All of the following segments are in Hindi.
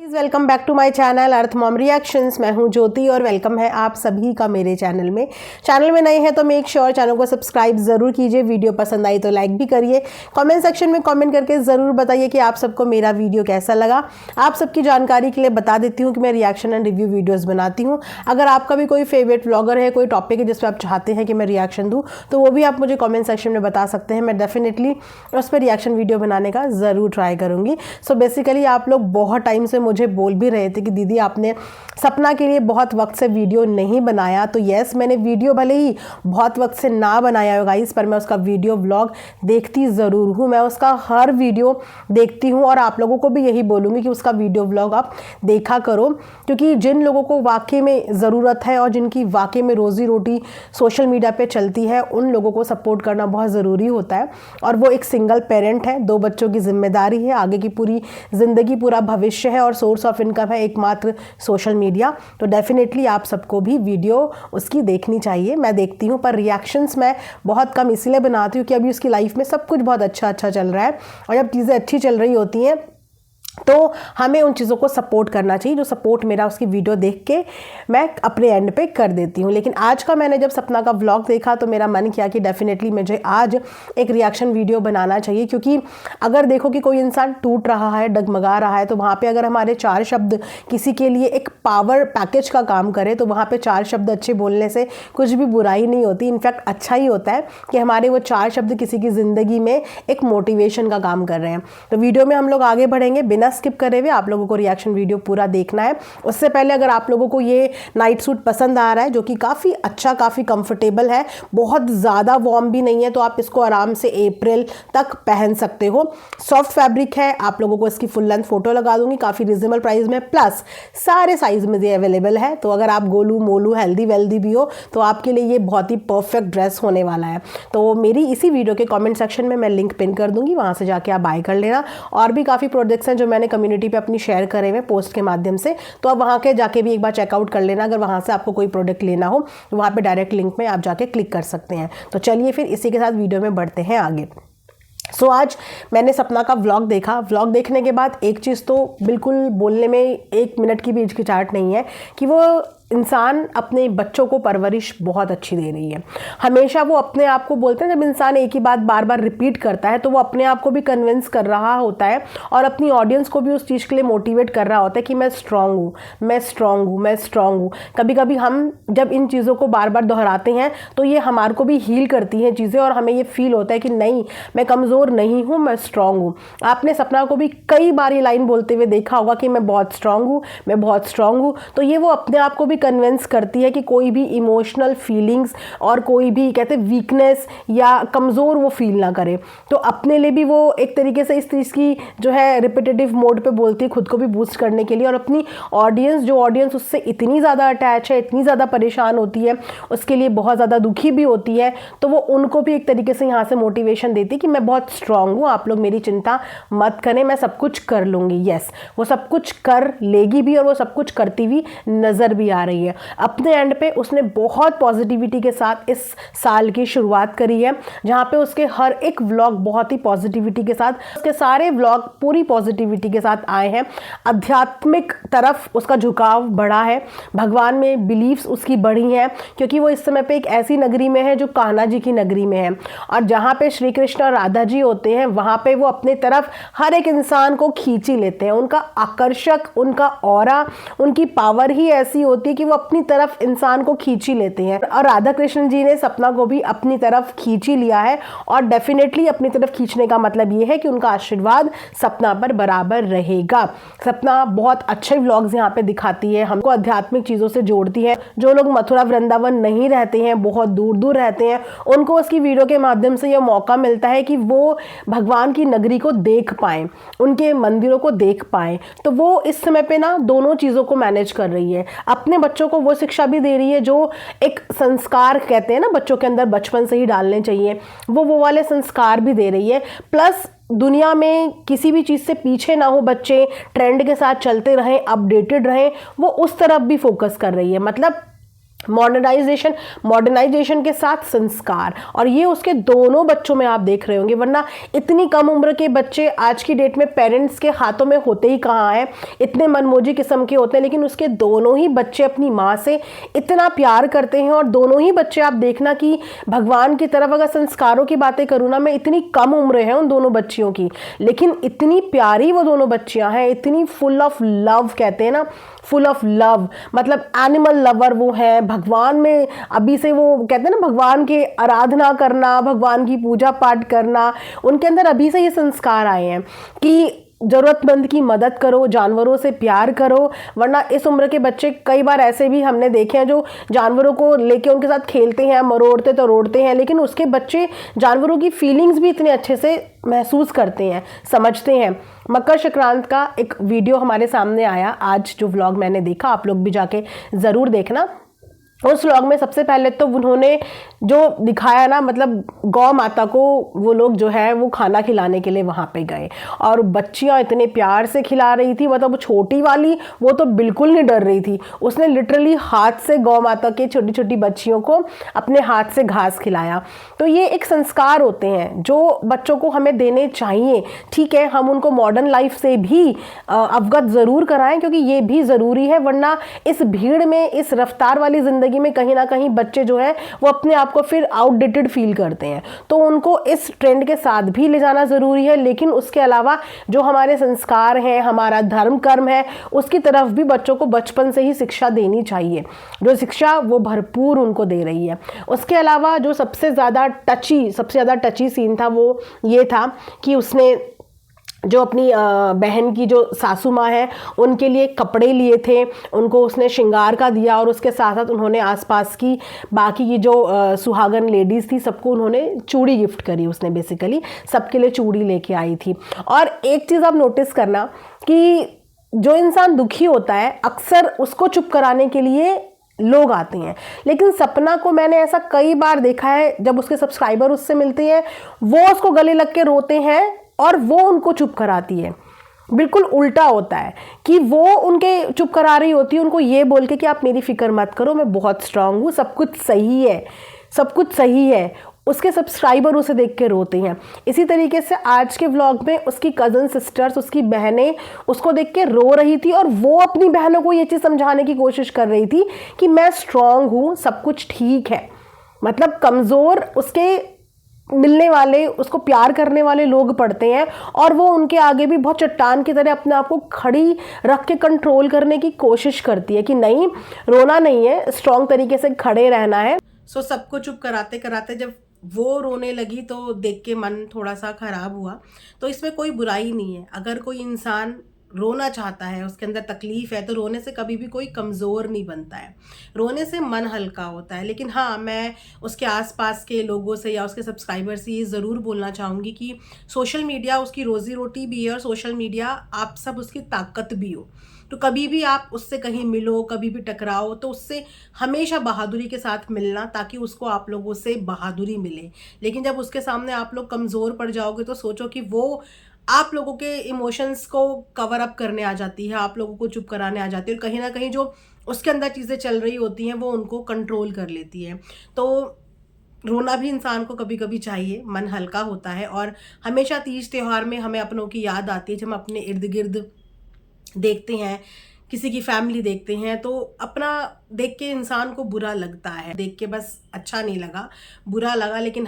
Welcome back to my channel Earth Mom Reactions. मैं हूं ज्योति और वेलकम है आप सभी का मेरे चैनल में। चैनल में नए हैं तो मेक श्योर चैनल को सब्सक्राइब ज़रूर कीजिए। वीडियो पसंद आई तो लाइक भी करिए। कमेंट सेक्शन में कमेंट करके ज़रूर बताइए कि आप सबको मेरा वीडियो कैसा लगा। आप सबकी जानकारी के लिए बता देती हूँ कि मैं रिएक्शन एंड रिव्यू वीडियोज़ बनाती हूँ। अगर आपका भी कोई फेवरेट व्लॉगर है, कोई टॉपिक है जिस पर आप चाहते हैं कि मैं रिएक्शन दूँ, तो वो भी आप मुझे कॉमेंट सेक्शन में बता सकते हैं। मैं डेफिनेटली उस पर रिएक्शन वीडियो बनाने का ज़रूर ट्राई करूँगी। सो बेसिकली आप लोग बहुत टाइम से मुझे बोल भी रहे थे कि दीदी आपने सपना के लिए बहुत वक्त से वीडियो नहीं बनाया। तो यस, मैंने वीडियो भले ही बहुत वक्त से ना बनाया हो गाइस, पर मैं उसका वीडियो व्लॉग देखती ज़रूर हूँ। मैं उसका हर वीडियो देखती हूँ और आप लोगों को भी यही बोलूँगी कि उसका वीडियो व्लॉग आप देखा करो, क्योंकि जिन लोगों को वाकई में ज़रूरत है और जिनकी वाकई में रोज़ी रोटी सोशल मीडिया पे चलती है, उन लोगों को सपोर्ट करना बहुत ज़रूरी होता है। और वो एक सिंगल पेरेंट है, 2 बच्चों की जिम्मेदारी है, आगे की पूरी ज़िंदगी, पूरा भविष्य है और सोर्स ऑफ इनकम है एकमात्र सोशल मीडिया। तो डेफिनेटली आप सबको भी वीडियो उसकी देखनी चाहिए। मैं देखती हूँ, पर रिएक्शंस मैं बहुत कम इसलिए बनाती हूँ कि अभी उसकी लाइफ में सब कुछ बहुत अच्छा चल रहा है, और जब चीज़ें अच्छी चल रही होती हैं तो हमें उन चीज़ों को सपोर्ट करना चाहिए, जो सपोर्ट मेरा उसकी वीडियो देख के मैं अपने एंड पे कर देती हूँ। लेकिन आज का मैंने जब सपना का व्लॉग देखा तो मेरा मन किया कि डेफिनेटली मुझे आज एक रिएक्शन वीडियो बनाना चाहिए, क्योंकि अगर देखो कि कोई इंसान टूट रहा है, डगमगा रहा है, तो वहाँ पे अगर हमारे 4 शब्द किसी के लिए एक पावर पैकेज का काम करे, तो वहाँ पे 4 शब्द अच्छे बोलने से कुछ भी बुराई नहीं होती। इनफैक्ट अच्छा ही होता है कि हमारे वो 4 शब्द किसी की ज़िंदगी में एक मोटिवेशन का काम कर रहे हैं। तो वीडियो में हम लोग आगे बढ़ेंगे बिना स्किप करे हुए। आप लोगों को रिएक्शन वीडियो पूरा देखना है। उससे पहले अगर आप लोगों को ये नाइट सूट पसंद आ रहा है, जो कि काफ़ी अच्छा, काफ़ी कंफर्टेबल है, बहुत ज़्यादा वार्म भी नहीं है, तो आप इसको आराम से अप्रैल तक पहन सकते हो। सॉफ्ट फैब्रिक है। आप लोगों को इसकी फुल लेंथ फोटो लगा दूंगी, काफ़ी रिजनेबल प्राइस में, प्लस सारे साइज में ये अवेलेबल है। तो अगर आप गोलू मोलू हेल्दी वेल्दी भी हो तो आपके लिए ये बहुत ही परफेक्ट ड्रेस होने वाला है। तो मेरी इसी वीडियो के कमेंट सेक्शन में मैं लिंक पिन कर दूंगी, वहाँ से जाके आप बाय कर लेना। और भी काफ़ी प्रोडक्ट्स हैं जो मैंने कम्युनिटी पे अपनी शेयर करे हुए पोस्ट के माध्यम से, तो आप वहाँ के जाके भी एक बार चेकआउट कर लेना। अगर वहाँ से आपको कोई प्रोडक्ट लेना हो तो वहाँ पे डायरेक्ट लिंक में आप जाके क्लिक कर सकते हैं। तो चलिए फिर इसी के साथ वीडियो में बढ़ते हैं आगे। आज मैंने सपना का व्लॉग देखा। व्लॉग देखने के बाद एक चीज़ तो बिल्कुल बोलने में 1 मिनट की भी हिचकिचाहट नहीं है कि वो इंसान अपने बच्चों को परवरिश बहुत अच्छी दे रही है। हमेशा वो अपने आप को बोलते हैं, जब इंसान एक ही बात बार बार रिपीट करता है तो वो अपने आप को भी कन्विंस कर रहा होता है और अपनी ऑडियंस को भी उस चीज़ के लिए मोटिवेट कर रहा होता है कि मैं स्ट्रांग हूँ, मैं स्ट्रांग हूँ, मैं स्ट्रांग हूँ। कभी कभी हम जब इन चीज़ों को बार बार दोहराते हैं तो ये हमारे को भी हील करती हैं चीज़ें, और हमें ये फील होता है कि नहीं, मैं कमज़ोर नहीं हूँ, मैं स्ट्रांग हूँ। आपने सपना को भी कई बार ये लाइन बोलते हुए देखा होगा कि मैं बहुत स्ट्रांग हूँ, मैं बहुत स्ट्रांग हूँ। तो ये वो अपने आप को भी कन्विंस करती है कि कोई भी इमोशनल फीलिंग्स और कोई भी कहते वीकनेस या कमज़ोर वो फील ना करे। तो अपने लिए भी वो एक तरीके से इस चीज़ की जो है रिपीटेटिव मोड पे बोलती है, खुद को भी बूस्ट करने के लिए, और अपनी ऑडियंस उससे इतनी ज़्यादा अटैच है, इतनी ज़्यादा परेशान होती है, उसके लिए बहुत ज़्यादा दुखी भी होती है, तो वो उनको भी एक तरीके से यहाँ से मोटिवेशन देती है कि मैं बहुत स्ट्रांग हूँ, आप लोग मेरी चिंता मत करें, मैं सब कुछ कर लूँगी। यस, वो सब कुछ कर लेगी भी और वो सब कुछ करती हुई नज़र भी आ रही है। अपने एंड पे उसने बहुत पॉजिटिविटी के साथ इस साल की शुरुआत करी है, जहाँ पे उसके हर एक व्लॉग बहुत ही पॉजिटिविटी के साथ, उसके सारे व्लॉग पूरी पॉजिटिविटी के साथ आए हैं। आध्यात्मिक तरफ उसका झुकाव बढ़ा है, भगवान में बिलीव्स उसकी बढ़ी हैं, क्योंकि वो इस समय पे एक ऐसी नगरी में है जो कान्हा जी की नगरी में है, और जहाँ पे श्री कृष्ण और राधा जी होते हैं वहाँ पे वो अपने तरफ हर एक इंसान को खींची लेते हैं। उनका आकर्षक, उनका ऑरा, उनकी पावर ही ऐसी होती है कि वो अपनी तरफ इंसान को खींची लेते हैं। और राधा कृष्ण जी ने सपना को भी अपनी तरफ खींची लिया है, और डेफिनेटली अपनी तरफ खींचने का मतलब ये है कि उनका आशीर्वाद सपना पर बराबर रहेगा। सपना बहुत अच्छे व्लॉग्स यहाँ पे दिखाती है, हमको आध्यात्मिक चीज़ों से जोड़ती है। जो लोग मथुरा वृंदावन नहीं रहते हैं, बहुत दूर दूर रहते हैं, उनको उसकी वीडियो के माध्यम से यह मौका मिलता है कि वो भगवान की नगरी को देख पाएँ, उनके मंदिरों को देख पाएँ। तो वो इस समय पे ना दोनों चीज़ों को मैनेज कर रही है। अपने बच्चों को वो शिक्षा भी दे रही है जो एक संस्कार कहते हैं ना बच्चों के अंदर बचपन से ही डालने चाहिए, वो वाले संस्कार भी दे रही है। प्लस दुनिया में किसी भी चीज़ से पीछे ना हो बच्चे, ट्रेंड के साथ चलते रहें, अपडेटेड रहें, वो उस तरफ भी फोकस कर रही है। मतलब मॉडर्नाइजेशन के साथ संस्कार, और ये उसके दोनों बच्चों में आप देख रहे होंगे। वरना इतनी कम उम्र के बच्चे आज की डेट में पेरेंट्स के हाथों में होते ही कहाँ हैं, इतने मनमोजी किस्म के होते हैं, लेकिन उसके दोनों ही बच्चे अपनी माँ से इतना प्यार करते हैं। और दोनों ही बच्चे आप देखना कि भगवान की तरफ, अगर संस्कारों की बातें करूँ ना मैं, इतनी कम उम्र है उन दोनों बच्चियों की, लेकिन इतनी प्यारी वो दोनों बच्चियां हैं, इतनी फुल ऑफ लव, कहते हैं ना फुल ऑफ लव, मतलब एनिमल लवर वो है। भगवान में अभी से वो कहते हैं ना, भगवान की आराधना करना, भगवान की पूजा पाठ करना, उनके अंदर अभी से ये संस्कार आए हैं कि ज़रूरतमंद की मदद करो, जानवरों से प्यार करो। वरना इस उम्र के बच्चे कई बार ऐसे भी हमने देखे हैं जो जानवरों को लेके उनके साथ खेलते हैं, मरोड़ते तो रोड़ते हैं, लेकिन उसके बच्चे जानवरों की फीलिंग्स भी इतने अच्छे से महसूस करते हैं, समझते हैं। मकर संक्रांत का एक वीडियो हमारे सामने आया आज, जो व्लॉग मैंने देखा, आप लोग भी जाके ज़रूर देखना। उस व्लॉग में सबसे पहले तो उन्होंने जो दिखाया ना, मतलब गौ माता को वो लोग जो है वो खाना खिलाने के लिए वहाँ पे गए, और बच्चियाँ इतने प्यार से खिला रही थी। मतलब छोटी वाली वो तो बिल्कुल नहीं डर रही थी, उसने लिटरली हाथ से गौ माता के छोटी छोटी बच्चियों को अपने हाथ से घास खिलाया। तो ये एक संस्कार होते हैं जो बच्चों को हमें देने चाहिए। ठीक है, हम उनको मॉडर्न लाइफ से भी अवगत ज़रूर कराएं, क्योंकि ये भी ज़रूरी है। वरना इस भीड़ में, इस रफ्तार वाली ज़िंदगी में कहीं ना कहीं बच्चे जो है वो अपने आप को फिर आउटडेटेड फील करते हैं। तो उनको इस ट्रेंड के साथ भी ले जाना ज़रूरी है, लेकिन उसके अलावा जो हमारे संस्कार हैं, हमारा धर्म कर्म है, उसकी तरफ भी बच्चों को बचपन से ही शिक्षा देनी चाहिए, जो शिक्षा वो भरपूर उनको दे रही है। उसके अलावा जो सबसे ज़्यादा टची सीन था वो ये था कि उसने जो अपनी बहन की जो सासू माँ है उनके लिए कपड़े लिए थे, उनको उसने श्रृंगार का दिया, और उसके साथ साथ उन्होंने आसपास की बाकी की जो सुहागन लेडीज़ थी सबको उन्होंने चूड़ी गिफ्ट करी। उसने बेसिकली सबके लिए चूड़ी लेके आई थी। और एक चीज़ आप नोटिस करना कि जो इंसान दुखी होता है अक्सर उसको चुप कराने के लिए लोग आते हैं, लेकिन सपना को मैंने ऐसा कई बार देखा है, जब उसके सब्सक्राइबर उससे मिलते हैं वो उसको गले लग के रोते हैं और वो उनको चुप कराती है। बिल्कुल उल्टा होता है कि वो उनके चुप करा रही होती है, उनको ये बोल के कि आप मेरी फिक्र मत करो, मैं बहुत स्ट्रांग हूँ, सब कुछ सही है, सब कुछ सही है। उसके सब्सक्राइबर उसे देख के रोते हैं। इसी तरीके से आज के व्लॉग में उसकी कज़न सिस्टर्स, उसकी बहनें उसको देख के रो रही थी, और वो अपनी बहनों को ये चीज़ समझाने की कोशिश कर रही थी कि मैं स्ट्रांग हूँ, सब कुछ ठीक है। मतलब कमज़ोर उसके मिलने वाले, उसको प्यार करने वाले लोग पड़ते हैं, और वो उनके आगे भी बहुत चट्टान की तरह अपने आप को खड़ी रख के कंट्रोल करने की कोशिश करती है कि नहीं, रोना नहीं है, स्ट्रॉन्ग तरीके से खड़े रहना है। सो सबको चुप कराते कराते जब वो रोने लगी तो देख के मन थोड़ा सा ख़राब हुआ। तो इसमें कोई बुराई नहीं है, अगर कोई इंसान रोना चाहता है, उसके अंदर तकलीफ़ है, तो रोने से कभी भी कोई कमज़ोर नहीं बनता है, रोने से मन हल्का होता है। लेकिन हाँ, मैं उसके आसपास के लोगों से या उसके सब्सक्राइबर से ये ज़रूर बोलना चाहूँगी कि सोशल मीडिया उसकी रोज़ी रोटी भी है, और सोशल मीडिया आप सब उसकी ताकत भी हो। तो कभी भी आप उससे कहीं मिलो, कभी भी टकराओ, तो उससे हमेशा बहादुरी के साथ मिलना, ताकि उसको आप लोगों से बहादुरी मिले। लेकिन जब उसके सामने आप लोग कमज़ोर पड़ जाओगे तो सोचो कि वो आप लोगों के इमोशंस को कवर अप करने आ जाती है, आप लोगों को चुप कराने आ जाती है, और कहीं ना कहीं जो उसके अंदर चीज़ें चल रही होती हैं वो उनको कंट्रोल कर लेती है। तो रोना भी इंसान को कभी कभी चाहिए, मन हल्का होता है। और हमेशा तीज त्यौहार में हमें अपनों की याद आती है, जब हम अपने इर्द गिर्द देखते हैं, किसी की फैमिली देखते हैं, तो अपना देख के इंसान को बुरा लगता है, देख के बस अच्छा नहीं लगा, बुरा लगा। लेकिन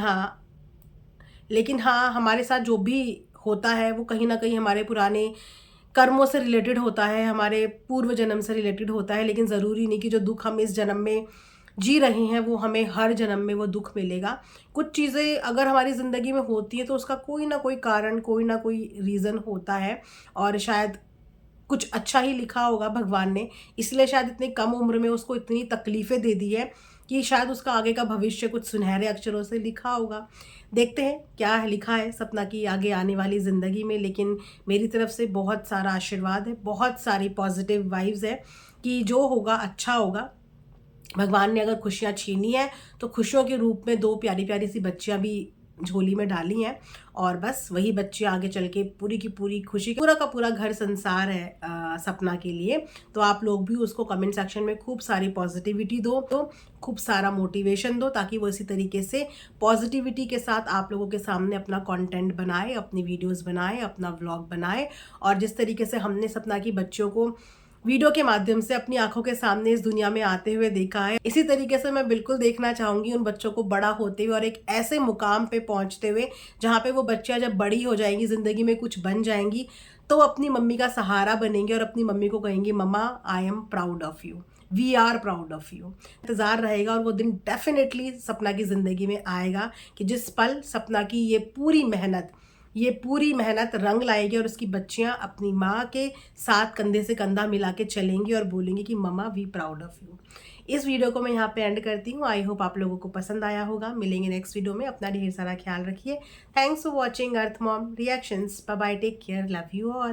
हाँ, हमारे साथ जो भी होता है वो कहीं ना कहीं हमारे पुराने कर्मों से रिलेटेड होता है, हमारे पूर्व जन्म से रिलेटेड होता है। लेकिन ज़रूरी नहीं कि जो दुख हम इस जन्म में जी रहे हैं वो हमें हर जन्म में वो दुख मिलेगा। कुछ चीज़ें अगर हमारी ज़िंदगी में होती है तो उसका कोई ना कोई कारण, कोई ना कोई रीज़न होता है, और शायद कुछ अच्छा ही लिखा होगा भगवान ने, इसलिए शायद इतनी कम उम्र में उसको इतनी तकलीफ़ें दे दी है कि शायद उसका आगे का भविष्य कुछ सुनहरे अक्षरों से लिखा होगा। देखते हैं क्या लिखा है सपना की आगे आने वाली ज़िंदगी में। लेकिन मेरी तरफ से बहुत सारा आशीर्वाद है, बहुत सारी पॉजिटिव वाइब्स है कि जो होगा अच्छा होगा। भगवान ने अगर खुशियाँ छीनी है तो खुशियों के रूप में दो प्यारी प्यारी सी बच्चियाँ भी झोली में डाली हैं और बस वही बच्चे आगे चल के पूरी की पूरी खुशी, पूरा का पूरा घर संसार है सपना के लिए। तो आप लोग भी उसको कमेंट सेक्शन में खूब सारी पॉजिटिविटी दो, तो खूब सारा मोटिवेशन दो, ताकि वो इसी तरीके से पॉजिटिविटी के साथ आप लोगों के सामने अपना कंटेंट बनाए, अपनी वीडियोस बनाए, अपना व्लॉग बनाए। और जिस तरीके से हमने सपना की बच्चों को वीडियो के माध्यम से अपनी आंखों के सामने इस दुनिया में आते हुए देखा है, इसी तरीके से मैं बिल्कुल देखना चाहूँगी उन बच्चों को बड़ा होते हुए और एक ऐसे मुकाम पे पहुँचते हुए जहाँ पे वो बच्चियाँ जब बड़ी हो जाएंगी, ज़िंदगी में कुछ बन जाएंगी, तो अपनी मम्मी का सहारा बनेंगे और अपनी मम्मी को कहेंगी mamma I am proud of you, we are proud of you. इंतज़ार रहेगा और वो दिन डेफिनेटली सपना की ज़िंदगी में आएगा कि जिस पल सपना की ये पूरी मेहनत रंग लाएगी और उसकी बच्चियां अपनी माँ के साथ कंधे से कंधा मिला के चलेंगी और बोलेंगी कि मम्मा वी प्राउड ऑफ यू। इस वीडियो को मैं यहाँ पे एंड करती हूँ। आई होप आप लोगों को पसंद आया होगा। मिलेंगे नेक्स्ट वीडियो में। अपना ढेर सारा ख्याल रखिए। Thanks for watching Earth Mom Reactions. Bye bye, take care, love you all.